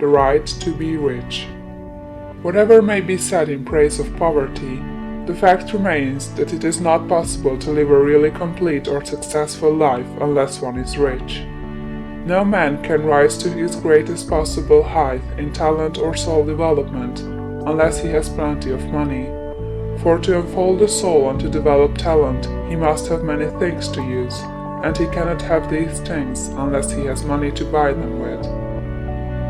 the right to be rich. Whatever may be said in praise of poverty, the fact remains that it is not possible to live a really complete or successful life unless one is rich. No man can rise to his greatest possible height in talent or soul development unless he has plenty of money. For to unfold the soul and to develop talent, he must have many things to use, and he cannot have these things unless he has money to buy them with.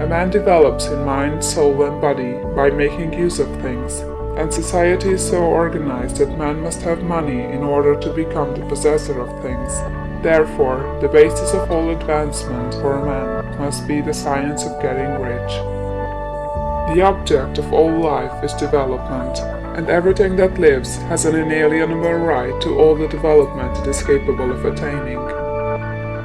A man develops in mind, soul and body by making use of things, and society is so organized that man must have money in order to become the possessor of things. Therefore, the basis of all advancement for a man must be the science of getting rich. The object of all life is development, and everything that lives has an inalienable right to all the development it is capable of attaining.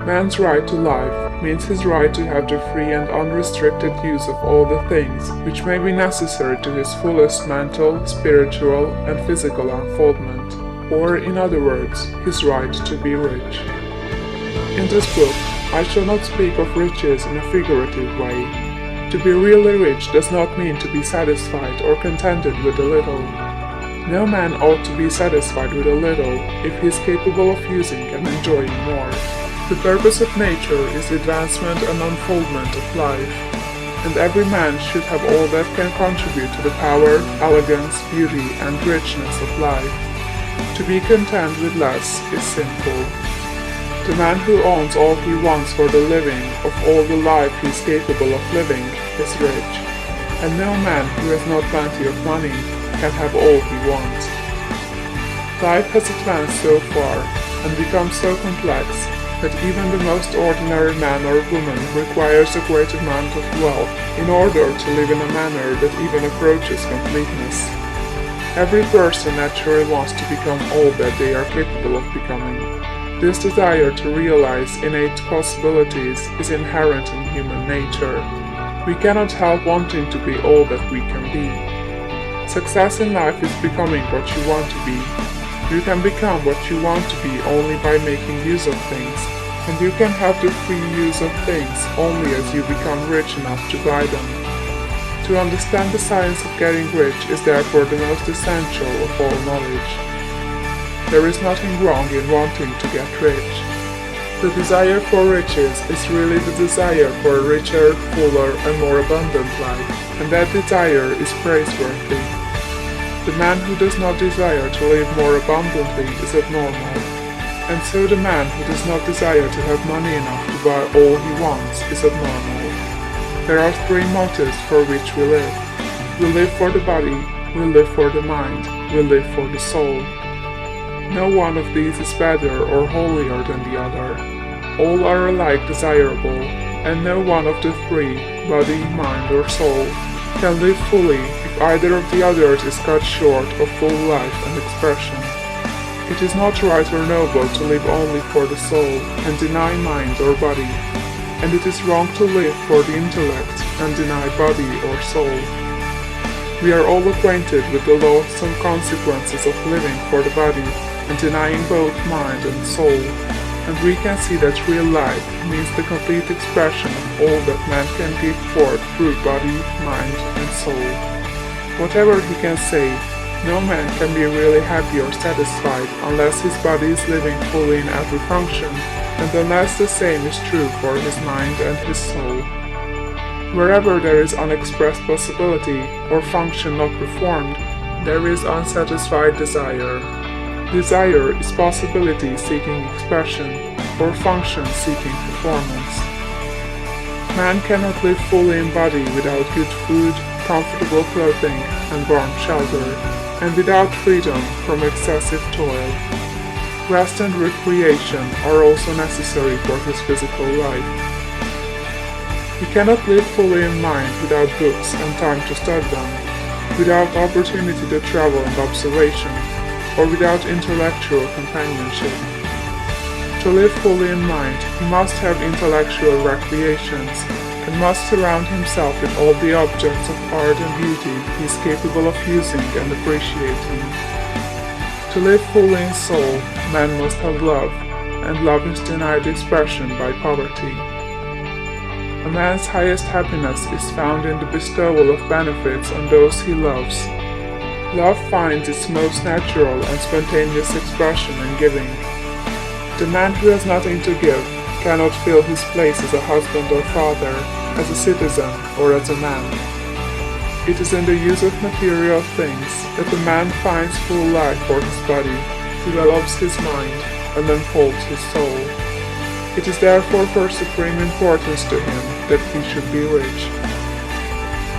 Man's right to life means his right to have the free and unrestricted use of all the things which may be necessary to his fullest mental, spiritual, and physical unfoldment, or, in other words, his right to be rich. In this book, I shall not speak of riches in a figurative way. To be really rich does not mean to be satisfied or contented with a little. No man ought to be satisfied with a little if he is capable of using and enjoying more. The purpose of nature is the advancement and unfoldment of life, and every man should have all that can contribute to the power, elegance, beauty, and richness of life. To be content with less is sinful. The man who owns all he wants for the living of all the life he is capable of living is rich, and no man who has not plenty of money can have all he wants. Life has advanced so far and become so complex that even the most ordinary man or woman requires a great amount of wealth in order to live in a manner that even approaches completeness. Every person naturally wants to become all that they are capable of becoming. This desire to realize innate possibilities is inherent in human nature. We cannot help wanting to be all that we can be. Success in life is becoming what you want to be. You can become what you want to be only by making use of things, and you can have the free use of things only as you become rich enough to buy them. To understand the science of getting rich is therefore the most essential of all knowledge. There is nothing wrong in wanting to get rich. The desire for riches is really the desire for a richer, fuller, and more abundant life, and that desire is praiseworthy. The man who does not desire to live more abundantly is abnormal, and so the man who does not desire to have money enough to buy all he wants is abnormal. There are three motives for which we live. We live for the body, we live for the mind, we live for the soul. No one of these is better or holier than the other. All are alike desirable, and no one of the three, body, mind, or soul, can live fully if either of the others is cut short of full life and expression. It is not right or noble to live only for the soul and deny mind or body, and it is wrong to live for the intellect and deny body or soul. We are all acquainted with the loathsome consequences of living for the body and denying both mind and soul, and we can see that real life means the complete expression of all that man can give forth through body, mind, and soul. Whatever he can say, no man can be really happy or satisfied unless his body is living fully in every function, and unless the same is true for his mind and his soul. Wherever there is unexpressed possibility or function not performed, there is unsatisfied desire. Desire is possibility seeking expression, or function seeking performance. Man cannot live fully in body without good food, comfortable clothing, and warm shelter, and without freedom from excessive toil. Rest and recreation are also necessary for his physical life. He cannot live fully in mind without books and time to study them, without opportunity to travel and observation, or without intellectual companionship. To live fully in mind, he must have intellectual recreations, and must surround himself with all the objects of art and beauty he is capable of using and appreciating. To live fully in soul, man must have love, and love is denied expression by poverty. A man's highest happiness is found in the bestowal of benefits on those he loves. Love finds its most natural and spontaneous expression in giving. The man who has nothing to give cannot fill his place as a husband or father, as a citizen, or as a man. It is in the use of material things that the man finds full life for his body, develops his mind, and unfolds his soul. It is therefore for supreme importance to him that he should be rich.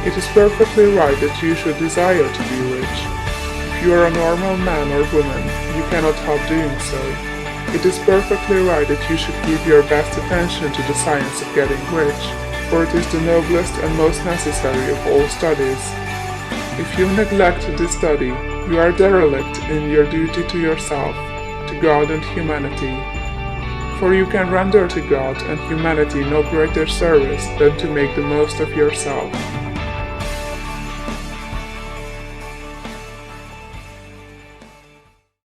It is perfectly right that you should desire to be rich. If you are a normal man or woman, you cannot help doing so. It is perfectly right that you should give your best attention to the science of getting rich, for it is the noblest and most necessary of all studies. If you neglect this study, you are derelict in your duty to yourself, to God and humanity. For you can render to God and humanity no greater service than to make the most of yourself.